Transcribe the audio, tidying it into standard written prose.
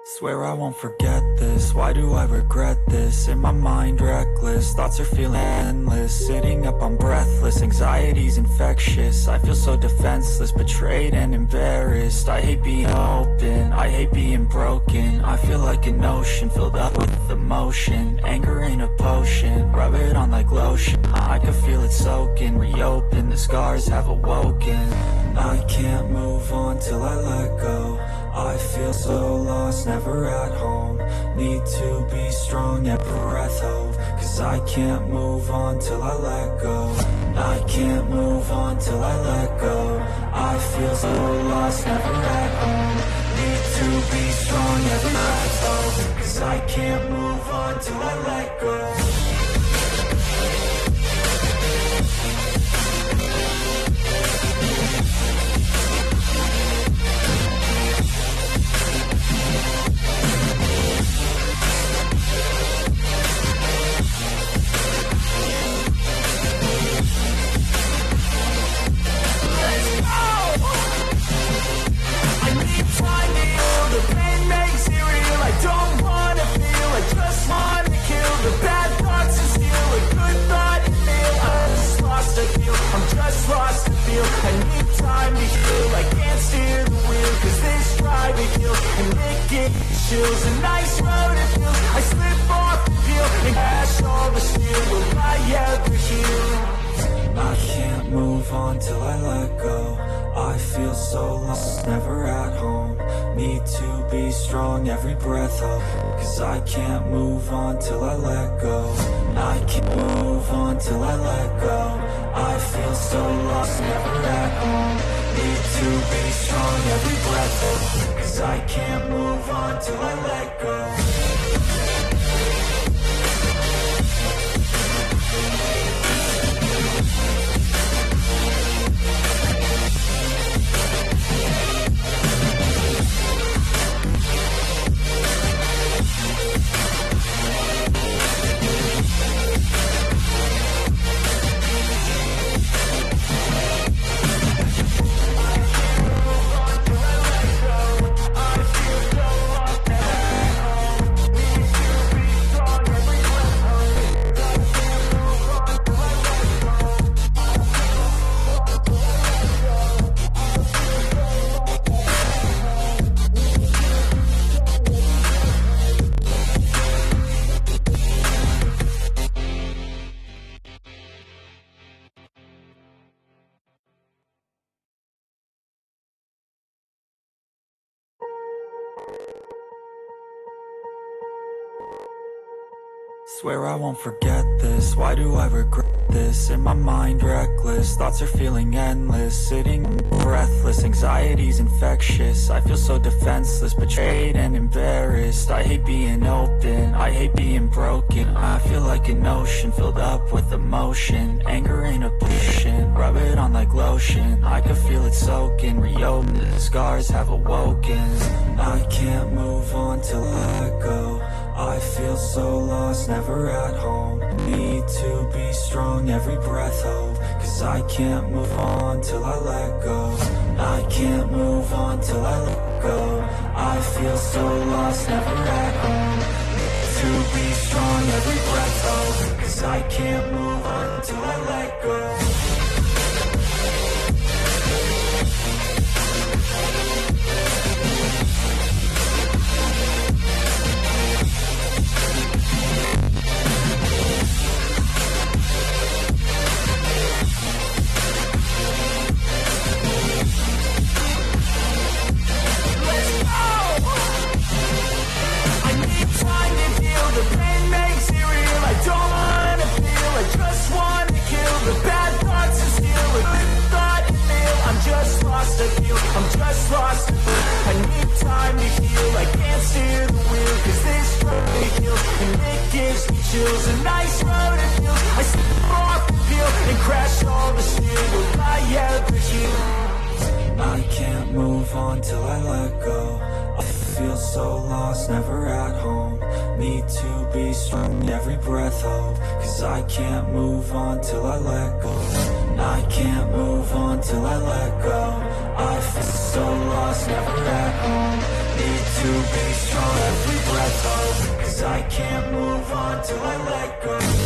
Swear I won't forget this, why do I regret this? In my mind reckless, thoughts are feeling endless. Sitting up, I'm breathless, anxiety's infectious. I feel so defenseless, betrayed and embarrassed. I hate being open, I hate being broken. I feel like an ocean filled up with emotion. Anger ain't a potion, rub it on like lotion. I can feel it soaking, reopen, the scars have awoken. I can't move on till I let go. I feel so lost, never at home. Need to be strong, every breath hold. Cause I can't move on till I let go. I can't move on till I let go. I feel so lost, never at home. Need to be strong, every breath hold. Cause I can't move on till I let go. I need time to heal, I can't steer the wheel. Cause this driving feels and it gives chills. A nice road it feels, I slip off the peel and crash all the steel. Will I ever heal? I can't move on till I let go. I feel so lost, never at home. Need to be strong, every breath hold. Cause I can't move on till I let go. I can't move on till I let go. I feel so lost, never at home. Need to be strong, every breath hold. Cause I can't move on till I let go. Swear I won't forget this, why do I regret this? In my mind reckless, thoughts are feeling endless. Sitting breathless, anxiety's infectious. I feel so defenseless, betrayed and embarrassed. I hate being open, I hate being broken. I feel like an ocean filled up with emotion. Anger ain't a potion, rub it on like lotion. I can feel it soaking, reopen, the scars have awoken. I can't move on till I let go. I feel so lost, never at home. Need to be strong, every breath hold. Cause I can't move on till I let go. I can't move on till I let go. I feel so lost, never at home. Need to be strong, every breath hold. Cause I can't move on till I let go. I'm just lost. I need time to heal. I can't steer the wheel. Cause this driving feels and it gives me chills. A nice road it feels, I slip off the peel and crash all the steel. Will I ever heal? I can't move on till I let go. I feel so lost, never at home. Need to be strong, every breath hold. Cause I can't move on till I let go. I can't move on till I let go. I feel so lost, never at home. Need to to be strong, every breath of, 'cause I can't move on till I let go.